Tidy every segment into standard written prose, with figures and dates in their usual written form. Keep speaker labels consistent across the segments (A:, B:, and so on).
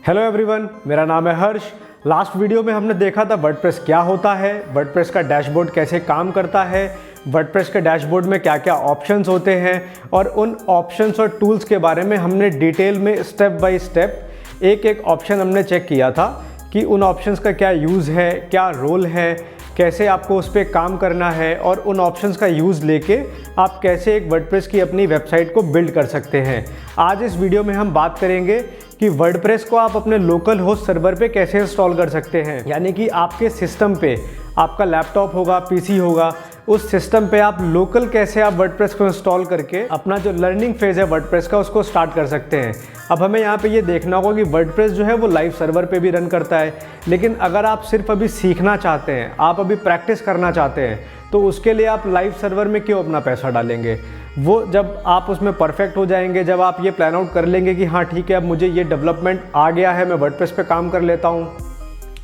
A: Hello everyone, मेरा नाम है हर्ष। लास्ट वीडियो में हमने देखा था वर्डप्रेस क्या होता है, वर्डप्रेस का डैशबोर्ड कैसे काम करता है, वर्डप्रेस के डैशबोर्ड में क्या क्या ऑप्शंस होते हैं और उन ऑप्शंस और टूल्स के बारे में हमने डिटेल में स्टेप बाय स्टेप एक एक ऑप्शन हमने चेक किया था कि उन ऑप्शंस का क्या यूज़ है, क्या रोल है, कैसे आपको उस पर काम करना है और उन ऑप्शंस का यूज़ लेके आप कैसे एक वर्डप्रेस की अपनी वेबसाइट को बिल्ड कर सकते हैं। आज इस वीडियो में हम बात करेंगे कि वर्डप्रेस को आप अपने लोकल होस्ट सर्वर पे कैसे इंस्टॉल कर सकते हैं। यानी कि आपके सिस्टम पे, आपका लैपटॉप होगा, पीसी होगा, उस सिस्टम पे आप लोकल कैसे आप वर्डप्रेस को इंस्टॉल करके अपना जो लर्निंग फेज़ है वर्डप्रेस का उसको स्टार्ट कर सकते हैं। अब हमें यहाँ पे ये देखना होगा कि वर्डप्रेस जो है वो लाइव सर्वर पे भी रन करता है, लेकिन अगर आप सिर्फ अभी सीखना चाहते हैं, आप अभी प्रैक्टिस करना चाहते हैं, तो उसके लिए आप लाइव सर्वर में क्यों अपना पैसा डालेंगे। वो जब आप उसमें परफेक्ट हो जाएंगे, जब आप ये प्लान आउट कर लेंगे कि हाँ ठीक है, अब मुझे ये डेवलपमेंट आ गया है, मैं वर्डप्रेस पे काम कर लेता हूँ,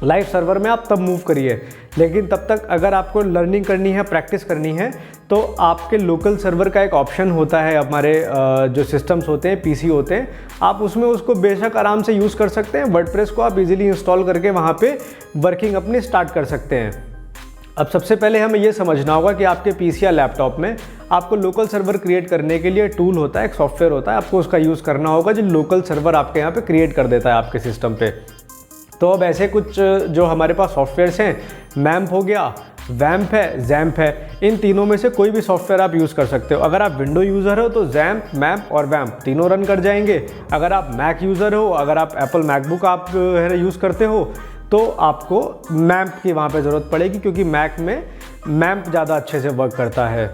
A: लाइव सर्वर में आप तब मूव करिए। लेकिन तब तक अगर आपको लर्निंग करनी है, प्रैक्टिस करनी है, तो आपके लोकल सर्वर का एक ऑप्शन होता है, हमारे जो सिस्टम्स होते हैं, पीसी होते हैं, आप उसमें उसको बेशक आराम से यूज़ कर सकते हैं। वर्डप्रेस को आप इजीली इंस्टॉल करके वहाँ पे वर्किंग अपनी स्टार्ट कर सकते हैं। अब सबसे पहले हमें ये समझना होगा कि आपके पीसी या लैपटॉप में आपको लोकल सर्वर क्रिएट करने के लिए टूल होता है, एक सॉफ्टवेयर होता है, आपको उसका यूज़ करना होगा जो लोकल सर्वर आपके यहाँ पे क्रिएट कर देता है आपके सिस्टम पे। तो अब ऐसे कुछ जो हमारे पास सॉफ्टवेयर्स हैं, मैम्प हो गया, वैम्प है, जैम्प है, इन तीनों में से कोई भी सॉफ्टवेयर आप यूज़ कर सकते हो। अगर आप विंडो यूज़र हो तो जैम्प, मैम्प और वैम्प तीनों रन कर जाएंगे। अगर आप मैक यूज़र हो, अगर आप एप्पल मैकबुक आप यूज़ करते हो, तो आपको मैम्प की वहाँ पे ज़रूरत पड़ेगी, क्योंकि मैक में मैम्प ज़्यादा अच्छे से वर्क करता है।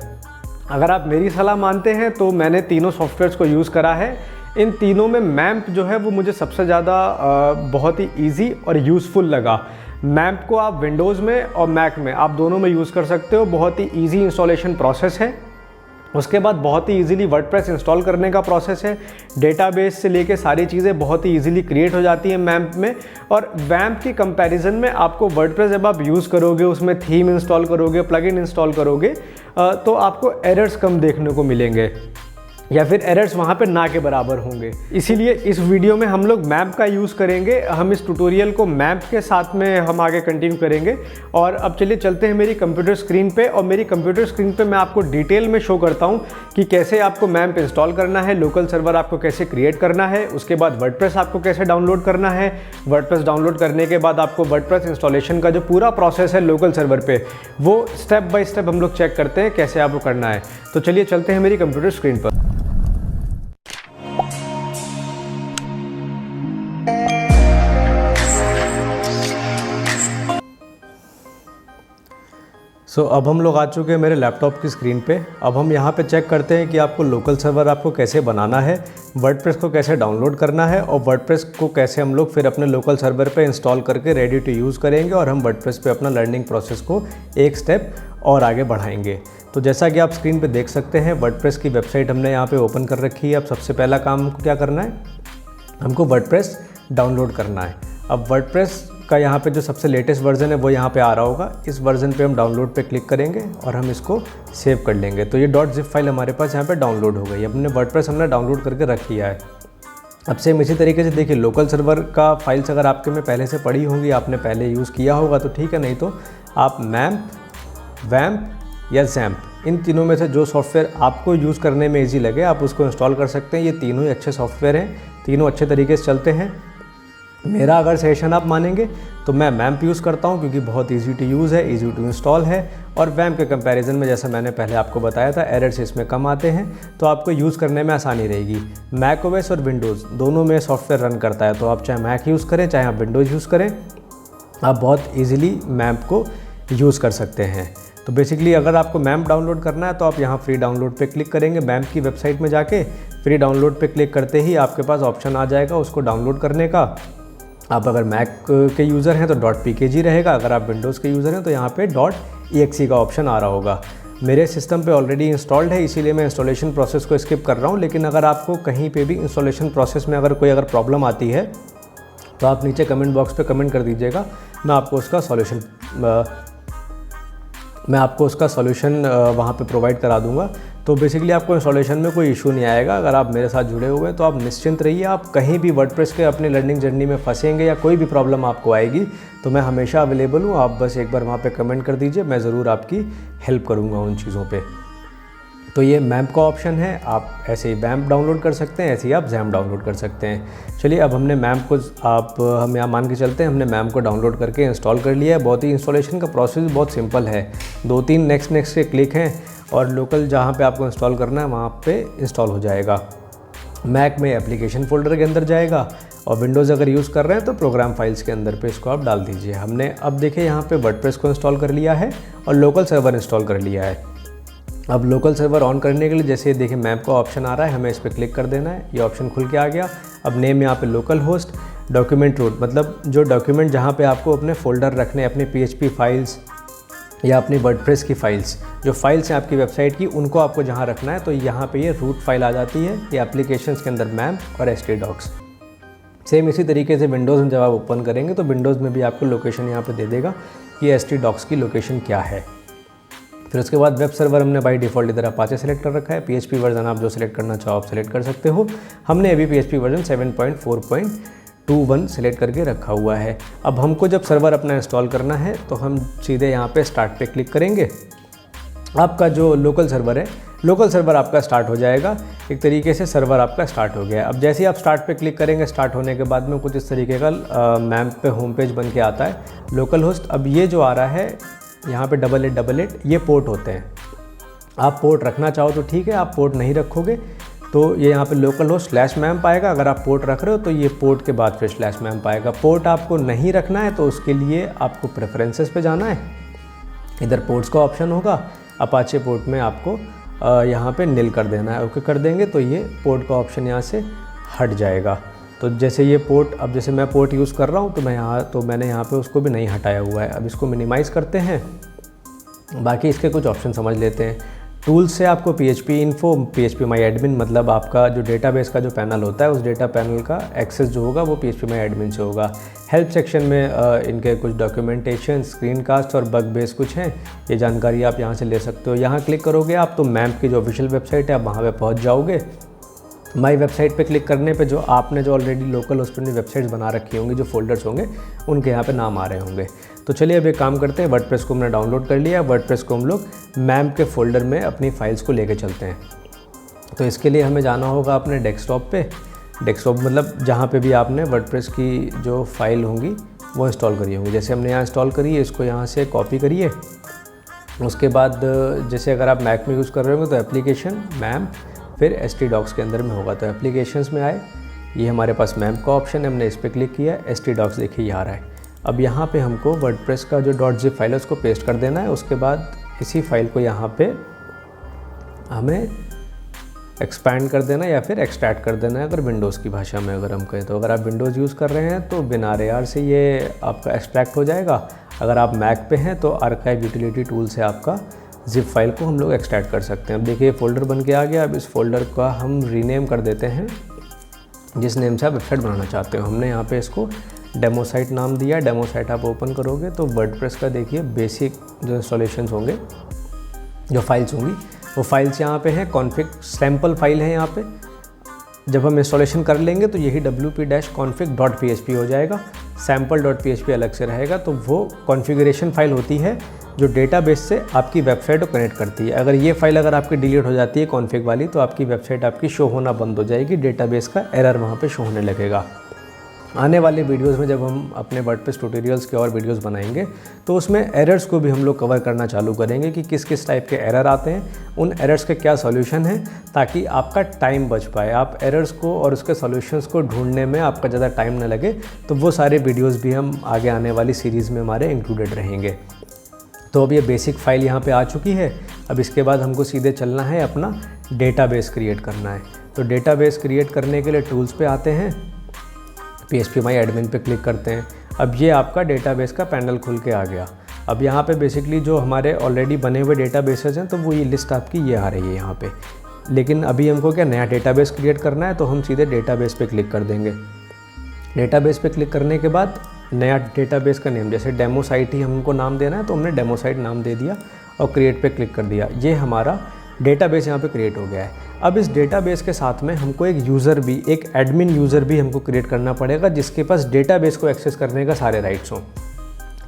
A: अगर आप मेरी सलाह मानते हैं तो मैंने तीनों सॉफ्टवेयर्स को यूज़ करा है। इन तीनों में मैम्प जो है वो मुझे सबसे ज़्यादा बहुत ही इजी और यूज़फुल लगा। मैम्प को आप विंडोज़ में और मैक में, आप दोनों में यूज़ कर सकते हो। बहुत ही ईजी इंस्टॉलेशन प्रोसेस है। उसके बाद बहुत ही इजीली वर्डप्रेस इंस्टॉल करने का प्रोसेस है। डेटाबेस से लेके सारी चीज़ें बहुत ही इजीली क्रिएट हो जाती हैं मैम्प में। और वैम्प की कंपैरिजन में आपको वर्डप्रेस जब आप यूज़ करोगे, उसमें थीम इंस्टॉल करोगे, प्लगइन इंस्टॉल करोगे, तो आपको एरर्स कम देखने को मिलेंगे, या फिर एरर्स वहाँ पे ना के बराबर होंगे। इसीलिए इस वीडियो में हम लोग मैम्प का यूज़ करेंगे। हम इस ट्यूटोरियल को मैम्प के साथ में हम आगे कंटिन्यू करेंगे। और अब चलिए चलते हैं मेरी कंप्यूटर स्क्रीन पे, और मेरी कंप्यूटर स्क्रीन पे मैं आपको डिटेल में शो करता हूँ कि कैसे आपको मैम्प इंस्टॉल करना है, लोकल सर्वर आपको कैसे क्रिएट करना है, उसके बाद वर्डप्रेस आपको कैसे डाउनलोड करना है, वर्डप्रेस डाउनलोड करने के बाद आपको वर्डप्रेस इंस्टॉलेशन का जो पूरा प्रोसेस है लोकल सर्वर पे, वो स्टेप बाय स्टेप हम लोग चेक करते हैं कैसे आपको करना है। तो चलिए चलते हैं मेरी कंप्यूटर स्क्रीन पर। अब हम लोग आ चुके हैं मेरे लैपटॉप की स्क्रीन पे। अब हम यहाँ पे चेक करते हैं कि आपको लोकल सर्वर आपको कैसे बनाना है, वर्डप्रेस को कैसे डाउनलोड करना है और वर्डप्रेस को कैसे हम लोग फिर अपने लोकल सर्वर पे इंस्टॉल करके रेडी टू यूज़ करेंगे और हम वर्डप्रेस पे अपना लर्निंग प्रोसेस को एक स्टेप और आगे बढ़ाएंगे। तो जैसा कि आप स्क्रीन पर देख सकते हैं, वर्डप्रेस की वेबसाइट हमने यहाँ पर ओपन कर रखी है। अब सबसे पहला काम हमको क्या करना है, हमको वर्डप्रेस डाउनलोड करना है। अब वर्डप्रेस का यहाँ पे जो सबसे लेटेस्ट वर्जन है वो यहाँ पे आ रहा होगा। इस वर्जन पे हम डाउनलोड पे क्लिक करेंगे और हम इसको सेव कर लेंगे। तो ये .zip फाइल हमारे पास यहाँ पे डाउनलोड हो गई। अपने वर्डप्रेस हमने डाउनलोड करके रख लिया है। अब सेम इसी तरीके से देखिए, लोकल सर्वर का फाइल्स अगर आपके में पहले से पड़ी होंगी, आपने पहले यूज़ किया होगा तो ठीक है, नहीं तो आप मैम्प, वैम्प या जैम्प, इन तीनों में से जो सॉफ्टवेयर आपको यूज़ करने में ईजी लगे आप उसको इंस्टॉल कर सकते हैं। ये तीनों ही अच्छे सॉफ्टवेयर हैं, तीनों अच्छे तरीके से चलते हैं। मेरा अगर सजेशन आप मानेंगे तो मैं मैम्प यूज़ करता हूं, क्योंकि बहुत इजी टू यूज़ है, इजी टू इंस्टॉल है। और वैम्प के कंपैरिजन में, जैसा मैंने पहले आपको बताया था, एरर्स इसमें कम आते हैं, तो आपको यूज़ करने में आसानी रहेगी। मैक ओएस और विंडोज़ दोनों में सॉफ्टवेयर रन करता है, तो आप चाहे मैक यूज़ करें चाहे आप विंडोज़ यूज़ करें, आप बहुत ईजिली मैम्प को यूज़ कर सकते हैं। तो बेसिकली अगर आपको मैम्प डाउनलोड करना है तो आप यहाँ फ्री डाउनलोड पे क्लिक करेंगे। मैम्प की वेबसाइट में जाके फ्री डाउनलोड पे क्लिक करते ही आपके पास ऑप्शन आ जाएगा उसको डाउनलोड करने का। आप अगर मैक के यूज़र हैं तो .pkg रहेगा, अगर आप विंडोज़ के यूज़र हैं तो यहाँ पे .exe का ऑप्शन आ रहा होगा। मेरे सिस्टम पे ऑलरेडी इंस्टॉल्ड है, इसीलिए मैं इंस्टॉलेशन प्रोसेस को स्किप कर रहा हूँ। लेकिन अगर आपको कहीं पे भी इंस्टॉलेशन प्रोसेस में अगर प्रॉब्लम आती है तो आप नीचे कमेंट बॉक्स पे कमेंट कर दीजिएगा, मैं आपको उसका सॉल्यूशन वहाँ पे प्रोवाइड करा दूँगा। तो बेसिकली आपको इंस्टॉलेशन में कोई इशू नहीं आएगा। अगर आप मेरे साथ जुड़े हुए हैं तो आप निश्चिंत रहिए, आप कहीं भी वर्डप्रेस के अपनी लर्निंग जर्नी में फंसेंगे या कोई भी प्रॉब्लम आपको आएगी तो मैं हमेशा अवेलेबल हूँ। आप बस एक बार वहाँ पे कमेंट कर दीजिए, मैं ज़रूर आपकी हेल्प करूँगा उन चीज़ों पे। तो ये मैम्प का ऑप्शन है, आप ऐसे ही मैम्प डाउनलोड कर सकते हैं, ऐसे ही आप XAMPP डाउनलोड कर सकते हैं। चलिए अब हमने मैम्प को हम यहाँ मान के चलते हैं, हमने मैम्प को डाउनलोड करके इंस्टॉल कर लिया है। बहुत ही इंस्टॉलेशन का प्रोसेस बहुत सिंपल है, 2-3 नेक्स्ट के क्लिक हैं और लोकल जहाँ पे आपको इंस्टॉल करना है वहाँ पे इंस्टॉल हो जाएगा। मैक में एप्लीकेशन फोल्डर के अंदर जाएगा और विंडोज़ अगर यूज़ कर रहे हैं तो प्रोग्राम फाइल्स के अंदर पे इसको आप डाल दीजिए। हमने अब देखिए यहाँ पे वर्डप्रेस को इंस्टॉल कर लिया है और लोकल सर्वर इंस्टॉल कर लिया है। अब लोकल सर्वर ऑन करने के लिए जैसे देखिए मैप का ऑप्शन आ रहा है, हमें इस पर क्लिक कर देना है, ये ऑप्शन खुल के आ गया। अब नेम यहाँ पे लोकल होस्ट, डॉक्यूमेंट रूट मतलब जो डॉक्यूमेंट जहाँ पे आपको अपने फोल्डर रखने, अपने PHP फाइल्स या अपनी वर्डप्रेस की फाइल्स, जो फाइल्स हैं आपकी वेबसाइट की, उनको आपको जहाँ रखना है तो यहाँ पे ये रूट फाइल आ जाती है। ये एप्लीकेशंस के अंदर मैम्प और htdocs। सेम इसी तरीके से विंडोज़ में जब आप ओपन करेंगे तो विंडोज़ में भी आपको लोकेशन यहाँ पे दे देगा कि htdocs की लोकेशन क्या है। फिर उसके बाद वेब सर्वर हमने बाई डिफ़ॉल्ट इधर अपाचे सेलेक्ट कर रखा है। PHP वर्जन आप जो सिलेक्ट करना चाहो आप सेलेक्ट कर सकते हो। हमने अभी PHP वर्जन 7.4.21 सेलेक्ट करके रखा हुआ है। अब हमको जब सर्वर अपना इंस्टॉल करना है तो हम सीधे यहाँ पे स्टार्ट पे क्लिक करेंगे। आपका जो लोकल सर्वर है, लोकल सर्वर आपका स्टार्ट हो जाएगा। एक तरीके से सर्वर आपका स्टार्ट हो गया है। अब जैसे ही आप स्टार्ट पे क्लिक करेंगे, स्टार्ट होने के बाद में कुछ इस तरीके का मैप पे होम पेज बन के आता है, लोकल होस्ट। अब ये जो आ रहा है यहाँ पे 8888 ये पोर्ट होते हैं। आप पोर्ट रखना चाहो तो ठीक है, आप पोर्ट नहीं रखोगे तो ये यहाँ पे लोकल होस्ट /मैम्प आएगा। अगर आप पोर्ट रख रहे हो तो ये पोर्ट के बाद फिर /मैम्प आएगा। पोर्ट आपको नहीं रखना है तो उसके लिए आपको प्रेफरेंसेस पे जाना है, इधर पोर्ट्स का ऑप्शन होगा। अपाचे पोर्ट में आपको यहाँ पे नील कर देना है। ओके कर देंगे तो ये पोर्ट का ऑप्शन यहाँ से हट जाएगा। तो जैसे ये पोर्ट, अब जैसे मैं पोर्ट यूज़ कर रहा हूँ तो मैंने यहाँ पे उसको भी नहीं हटाया हुआ है। अब इसको मिनिमाइज़ करते हैं, बाकी इसके कुछ ऑप्शन समझ लेते हैं। टूल्स से आपको PHP इन्फो, PHP माई एडमिन मतलब आपका जो डेटाबेस का जो पैनल होता है उस डेटा पैनल का एक्सेस जो होगा वो PHP माई एडमिन से होगा। हेल्प सेक्शन में इनके कुछ डॉक्यूमेंटेशन, स्क्रीनकास्ट और बग बेस कुछ हैं, ये जानकारी आप यहाँ से ले सकते हो। यहाँ क्लिक करोगे आप तो मैम्प की जो ऑफिशियल वेबसाइट है आप वहाँ पर पहुँच जाओगे। माई वेबसाइट पे क्लिक करने पे जो आपने जो ऑलरेडी लोकल उस पर वेबसाइट्स बना रखी होंगी, जो फोल्डर्स होंगे उनके यहाँ पे नाम आ रहे होंगे। तो चलिए अब एक काम करते हैं, वर्डप्रेस को हमने डाउनलोड कर लिया। वर्डप्रेस को हम लोग मैम्प के फोल्डर में अपनी फाइल्स को लेके चलते हैं। तो इसके लिए हमें जाना होगा अपने डेस्कटॉप पे। डेस्कटॉप मतलब जहाँ पे भी आपने वर्डप्रेस की जो फाइल होंगी वो इंस्टॉल करी होंगी। जैसे हमने यहाँ इंस्टॉल करी है, इसको यहाँ से कॉपी करिए। उसके बाद जैसे अगर आप मैक में यूज़ कर रहे होंगे तो एप्लीकेशन मैम्प फिर htdocs के अंदर में होगा। तो एप्लीकेशंस में आए, ये हमारे पास मैम्प का ऑप्शन है, हमने इस पर क्लिक किया, htdocs देखिए ये आ रहा है। अब यहाँ पे हमको वर्डप्रेस का जो .zip फाइल है उसको पेस्ट कर देना है। उसके बाद इसी फाइल को यहाँ पे हमें एक्सपैंड कर देना या फिर एक्सट्रैक्ट कर देना है, अगर विंडोज़ की भाषा में अगर हम कहें तो। अगर आप विंडोज़ यूज़ कर रहे हैं तो WinRAR से ये आपका एक्सट्रैक्ट हो जाएगा। अगर आप मैक पे हैं तो आर्काइव यूटिलिटी टूल से आपका जिप फाइल को हम लोग एक्सट्रैक्ट कर सकते हैं। अब देखिए फोल्डर बन के आ गया। अब इस फोल्डर का हम रीनेम कर देते हैं जिस नेम से आप वेबसाइट बनाना चाहते हो। हमने यहाँ पे इसको डेमो साइट नाम दिया। डेमो साइट आप ओपन करोगे तो वर्डप्रेस का देखिए बेसिक जो इंस्टॉलेशंस होंगे, जो फाइल्स होंगी वो फाइल्स यहाँ पे हैं। कॉन्फ़िग सैम्पल फाइल है यहाँ पे। जब हम इंस्टॉलेशन कर लेंगे तो यही wp-config.php हो जाएगा। sample.php अलग से रहेगा। तो वो कॉन्फ़िगरेशन फाइल होती है जो डेटाबेस से आपकी वेबसाइट को कनेक्ट करती है। अगर ये फाइल अगर आपकी डिलीट हो जाती है कॉन्फ़िग वाली तो आपकी वेबसाइट आपकी शो होना बंद हो जाएगी, डेटाबेस का एरर वहाँ पे शो होने लगेगा। आने वाले वीडियोस में जब हम अपने वर्डप्रेस ट्यूटोरियल्स के और वीडियोस बनाएंगे तो उसमें एरर्स को भी हम लोग कवर करना चालू करेंगे कि किस किस टाइप के एरर आते हैं, उन एरर्स के क्या सॉल्यूशन है, ताकि आपका टाइम बच पाए। आप एरर्स को और उसके सॉल्यूशंस को ढूंढने में आपका ज़्यादा टाइम न लगे। तो वो सारे वीडियोज़ भी हम आगे आने वाली सीरीज़ में हमारे इंक्लूडेड रहेंगे। तो अब ये बेसिक फाइल यहाँ पे आ चुकी है। अब इसके बाद हमको सीधे चलना है, अपना डेटाबेस क्रिएट करना है। तो डेटाबेस क्रिएट करने के लिए टूल्स पे आते हैं, PHP माई एडमिन पे क्लिक करते हैं। अब ये आपका डेटाबेस का पैनल खुल के आ गया। अब यहाँ पे बेसिकली जो हमारे ऑलरेडी बने हुए डेटाबेसेस हैं तो वो ये लिस्ट आपकी ये आ रही है यहाँ पे। लेकिन अभी हमको क्या नया डेटाबेस क्रिएट करना है तो हम सीधे डेटाबेस पे क्लिक कर देंगे। डेटाबेस पे क्लिक करने के बाद नया डेटाबेस का नेम, जैसे डेमो साइट ही हमको नाम देना है तो हमने डेमो साइट नाम दे दिया और क्रिएट पे क्लिक कर दिया। ये हमारा डेटाबेस यहाँ पे क्रिएट हो गया है। अब इस डेटाबेस के साथ में हमको एक एडमिन यूज़र भी हमको क्रिएट करना पड़ेगा जिसके पास डेटाबेस को एक्सेस करने का सारे राइट्स हों।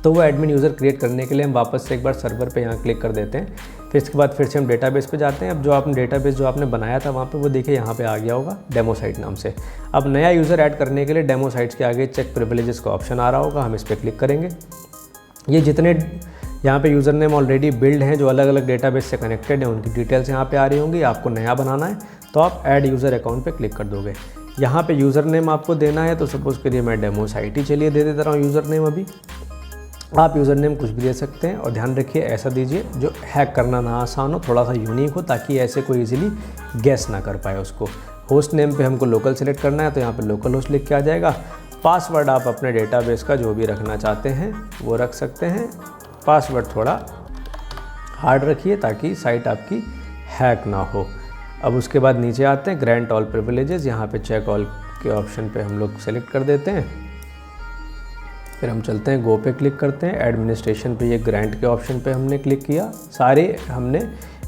A: तो वो एडमिन यूज़र क्रिएट करने के लिए हम वापस से एक बार सर्वर पे यहाँ क्लिक कर देते हैं। फिर इसके बाद फिर से हम डेटाबेस पे जाते हैं। अब जो आपने डेटाबेस जो आपने बनाया था वहाँ पे वो देखिए यहाँ पे आ गया होगा डेमो साइट नाम से। अब नया यूज़र ऐड करने के लिए डेमो साइट्स के आगे चेक प्रिविलेजेस का ऑप्शन आ रहा होगा, हम इस पर क्लिक करेंगे। ये जितने यहाँ पे यूज़र नेम ऑलरेडी बिल्ड हैं जो अलग अलग डेटाबेस से कनेक्टेड हैं उनकी डिटेल्स यहाँ पे आ रही होंगी। आपको नया बनाना है तो आप ऐड यूज़र अकाउंट पे क्लिक कर दोगे। यहाँ पे यूज़र नेम आपको देना है तो सपोज़ करिए मैं डेमो साइट ही चलिए दे देता रहा हूँ यूज़र नेम। अभी आप यूज़र नेम कुछ भी दे सकते हैं और ध्यान रखिए ऐसा दीजिए जो हैक करना ना आसान हो, थोड़ा सा यूनिक हो ताकि ऐसे कोई इजीली गैस ना कर पाए उसको। होस्ट नेम पे हमको लोकल सेलेक्ट करना है तो यहाँ पे लोकल होस्ट लिख के आ जाएगा। पासवर्ड आप अपने डेटाबेस का जो भी रखना चाहते हैं वो रख सकते हैं। पासवर्ड थोड़ा हार्ड रखिए ताकि साइट आपकी हैक ना हो। अब उसके बाद नीचे आते हैं ग्रांट ऑल प्रिविलेजेस, यहाँ पे चेक ऑल के ऑप्शन पे हम लोग सेलेक्ट कर देते हैं। फिर हम चलते हैं गो पे क्लिक करते हैं। एडमिनिस्ट्रेशन पे ये ग्रांट के ऑप्शन पे हमने क्लिक किया। सारे हमने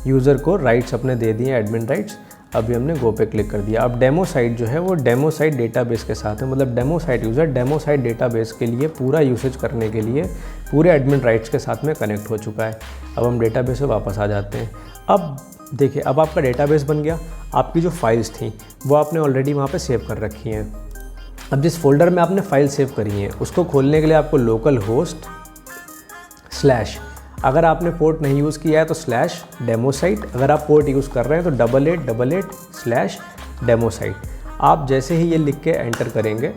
A: यूज़र को राइट्स अपने दे दिए एडमिन राइट्स। अभी हमने गो पे क्लिक कर दिया। अब डेमो साइट जो है वो डेमो साइट डेटाबेस के साथ है, मतलब demo site user demo site database के लिए पूरा यूसेज करने के लिए पूरे एडमिन राइट्स के साथ में कनेक्ट हो चुका है। अब हम डेटाबेस से वापस आ जाते हैं। अब देखिए अब आपका डेटाबेस बन गया। आपकी जो फाइल्स थी वो आपने ऑलरेडी वहाँ पर सेव कर रखी हैं। अब जिस फोल्डर में आपने फाइल सेव करी है उसको खोलने के लिए आपको लोकल होस्ट / अगर आपने पोर्ट नहीं यूज़ किया है तो /डेमो साइट, अगर आप पोर्ट यूज़ कर रहे हैं तो 8888/डेमो साइट। आप जैसे ही ये लिख के एंटर करेंगे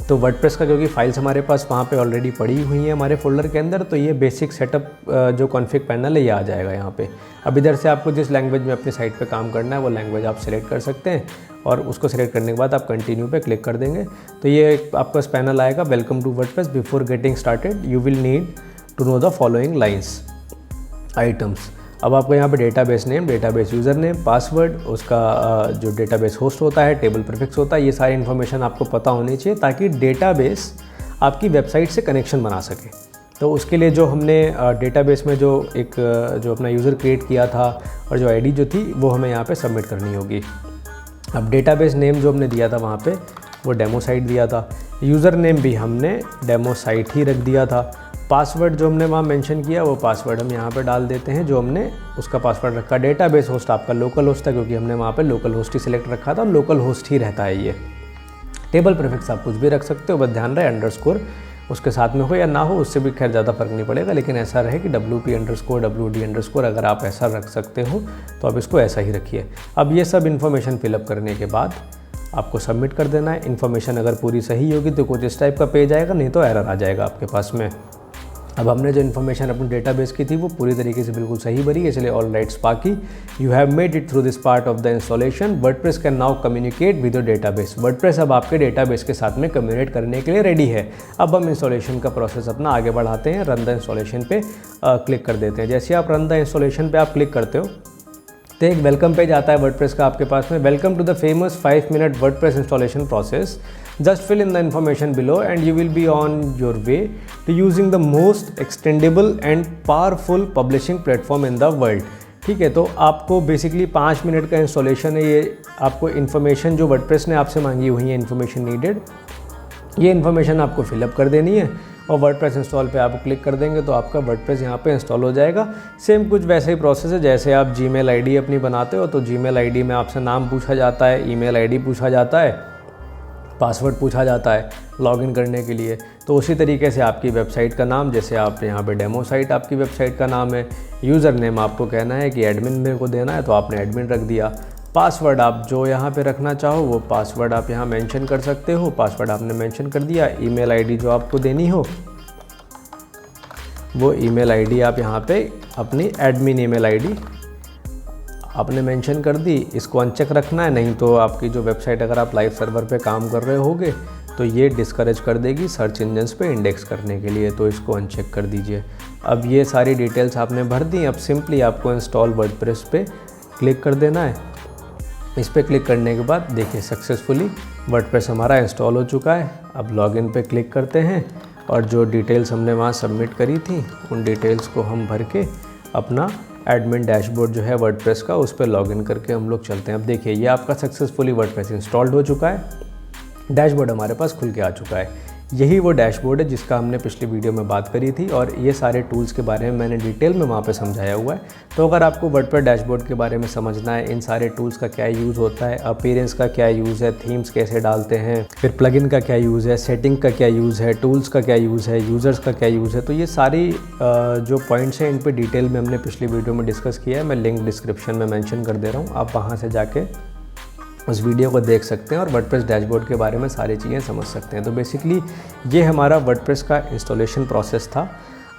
A: तो वर्डप्रेस का क्योंकि फाइल्स हमारे पास वहाँ पे ऑलरेडी पड़ी हुई हैं हमारे फोल्डर के अंदर, तो ये बेसिक सेटअप जो कॉन्फ़िग पैनल है ये आ जाएगा यहाँ पे। अब इधर से आपको जिस लैंग्वेज में अपनी साइट पे काम करना है वो लैंग्वेज आप सेलेक्ट कर सकते हैं और उसको सेलेक्ट करने के बाद आप कंटिन्यू पे क्लिक कर देंगे तो ये आपका पैनल आएगा। Welcome to WordPress, before getting started you will need to know the following lines items. अब आपको यहाँ पे database name, database user name, password, उसका जो डेटाबेस होस्ट होता है, टेबल प्रीफिक्स होता है, ये सारी इन्फॉर्मेशन आपको पता होनी चाहिए ताकि डेटाबेस आपकी वेबसाइट से कनेक्शन बना सके। तो उसके लिए जो हमने डेटाबेस में जो अपना यूज़र क्रिएट किया था और जो आईडी जो थी वो हमें यहाँ पे सबमिट करनी होगी। अब डेटाबेस नेम जो हमने दिया था वहाँ पे वो डेमो साइट दिया था। यूज़र नेम भी हमने डेमो साइट ही रख दिया था। पासवर्ड जो हमने वहाँ मेंशन किया वो पासवर्ड हम यहाँ पे डाल देते हैं जो हमने उसका पासवर्ड रखा। डेटाबेस होस्ट आपका लोकल होस्ट था क्योंकि हमने वहाँ पे लोकल होस्ट ही सिलेक्ट रखा था और लोकल होस्ट ही रहता है ये। टेबल प्रीफिक्स आप कुछ भी रख सकते हो, बस ध्यान रहे अंडरस्कोर उसके साथ में हो या ना हो, उससे भी खैर ज़्यादा फर्क नहीं पड़ेगा, लेकिन ऐसा रहे कि WP_WD_ अगर आप ऐसा रख सकते हो तो आप इसको ऐसा ही रखिए। अब ये सब इन्फॉर्मेशन फिलअप करने के बाद आपको सबमिट कर देना है। इन्फॉर्मेशन अगर पूरी सही होगी तो कुछ इस टाइप का पेज आएगा, नहीं तो एरर आ जाएगा आपके पास में। अब हमने जो इन्फॉर्मेशन अपने डेटाबेस की थी वो पूरी तरीके से बिल्कुल सही भरी है, इसलिए ऑल राइट्स बाकी। You have made it through this part of the installation. WordPress can now communicate with your database. WordPress अब आपके डेटाबेस के साथ में कम्युनिकेट करने के लिए रेडी है। अब हम इंस्टॉलेशन का प्रोसेस अपना आगे बढ़ाते हैं। रन द इंस्टॉलेशन पे क्लिक कर देते हैं। जैसे आप रन द इंस्टॉलेशन पे आप क्लिक करते हो तो एक वेलकम पेज आता है वर्डप्रेस का आपके पास में। Welcome to the famous 5-minute WordPress installation process. Just fill in the information below and you will be on your way to using the most extendable and powerful publishing platform in the world। ठीक है, तो आपको basically 5 minute का installation है। ये आपको information जो WordPress ने आपसे मांगी हुई है, इन्फॉर्मेशन नीडेड, ये इन्फॉर्मेशन आपको फिलअप कर देनी है और वर्डप्रेस इंस्टॉल पे आप क्लिक कर देंगे तो आपका वर्डप्रेस यहाँ पे इंस्टॉल हो जाएगा। सेम कुछ वैसे ही प्रोसेस है जैसे आप जीमेल आईडी अपनी बनाते हो, तो जीमेल आईडी में आपसे नाम पूछा जाता है, ईमेल आईडी पूछा जाता है, पासवर्ड पूछा जाता है लॉगिन करने के लिए। तो उसी तरीके से आपकी वेबसाइट का नाम, जैसे आप यहाँ पे डेमो साइट आपकी वेबसाइट का नाम है। यूज़र नेम आपको कहना है कि एडमिन मेरे को देना है तो आपने एडमिन रख दिया। पासवर्ड आप जो यहाँ पे रखना चाहो वो पासवर्ड आप यहाँ मेंशन कर सकते हो, पासवर्ड आपने मेंशन कर दिया। ईमेल आईडी जो आपको देनी हो वो ईमेल आईडी आप यहाँ पे अपनी एडमिन ईमेल आईडी आपने मेंशन कर दी। इसको अनचेक रखना है, नहीं तो आपकी जो वेबसाइट अगर आप लाइव सर्वर पे काम कर रहे होगे तो ये डिस्करेज कर देगी सर्च इंजन्स पे इंडेक्स करने के लिए, तो इसको अनचेक कर दीजिए। अब ये सारी डिटेल्स आपने भर दी। अब सिंपली आपको इंस्टॉल वर्डप्रेस पे क्लिक कर देना है। इस पर क्लिक करने के बाद देखिए सक्सेसफुली वर्डप्रेस हमारा इंस्टॉल हो चुका है। अब लॉगिन पे क्लिक करते हैं और जो डिटेल्स हमने वहाँ सबमिट करी थी उन डिटेल्स को हम भर के अपना एडमिन डैशबोर्ड जो है वर्डप्रेस का, उस पर लॉगिन करके हम लोग चलते हैं। अब देखिए ये आपका सक्सेसफुली वर्डप्रेस इंस्टॉल्ड हो चुका है, डैशबोर्ड हमारे पास खुल के आ चुका है। यही वो डैशबोर्ड है जिसका हमने पिछली वीडियो में बात करी थी और ये सारे टूल्स के बारे में मैंने डिटेल में वहाँ पे समझाया हुआ है। तो अगर आपको वर्डप्रेस डैशबोर्ड के बारे में समझना है, इन सारे टूल्स का क्या यूज़ होता है, अपीयरेंस का क्या यूज़ है, थीम्स कैसे डालते हैं, फिर प्लगइन का क्या यूज़ है, सेटिंग का क्या यूज़ है, टूल्स का क्या यूज़ है, यूज़र्स का क्या यूज़ है, तो ये सारी जो पॉइंट्स हैं इन पर डिटेल में हमने पिछली वीडियो में डिस्कस किया है। मैं लिंक डिस्क्रिप्शन में मैंशन कर दे रहा हूँ, आप वहाँ से जाके उस वीडियो को देख सकते हैं और वर्डप्रेस डैशबोर्ड के बारे में सारी चीज़ें समझ सकते हैं। तो बेसिकली ये हमारा वर्डप्रेस का इंस्टॉलेशन प्रोसेस था।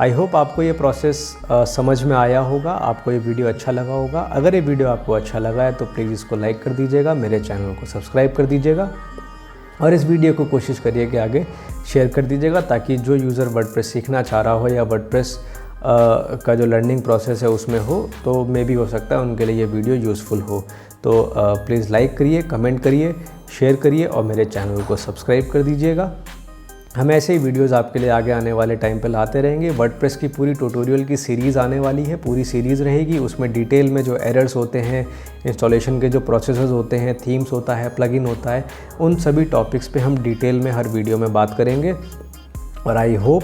A: आई होप आपको ये प्रोसेस समझ में आया होगा, आपको ये वीडियो अच्छा लगा होगा। अगर ये वीडियो आपको अच्छा लगा है तो प्लीज़ इसको लाइक कर दीजिएगा, मेरे चैनल को सब्सक्राइब कर दीजिएगा और इस वीडियो को कोशिश करिए कि आगे शेयर कर दीजिएगा, ताकि जो यूज़र वर्डप्रेस सीखना चाह रहा हो या वर्डप्रेस का जो लर्निंग प्रोसेस है उसमें हो, तो मे भी हो सकता है उनके लिए ये वीडियो यूज़फुल हो। तो प्लीज़ लाइक करिए, कमेंट करिए, शेयर करिए और मेरे चैनल को सब्सक्राइब कर दीजिएगा। हम ऐसे ही वीडियोस आपके लिए आगे आने वाले टाइम पे लाते रहेंगे। वर्डप्रेस की पूरी ट्यूटोरियल की सीरीज़ आने वाली है, पूरी सीरीज़ रहेगी। उसमें डिटेल में जो एरर्स होते हैं, इंस्टॉलेशन के जो प्रोसेसेस होते हैं, थीम्स होता है, प्लगइन होता है, उन सभी टॉपिक्स पे हम डिटेल में हर वीडियो में बात करेंगे। और आई होप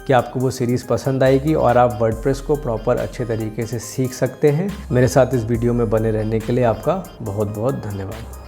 A: कि आपको वो सीरीज़ पसंद आएगी और आप वर्डप्रेस को प्रॉपर अच्छे तरीके से सीख सकते हैं। मेरे साथ इस वीडियो में बने रहने के लिए आपका बहुत बहुत धन्यवाद।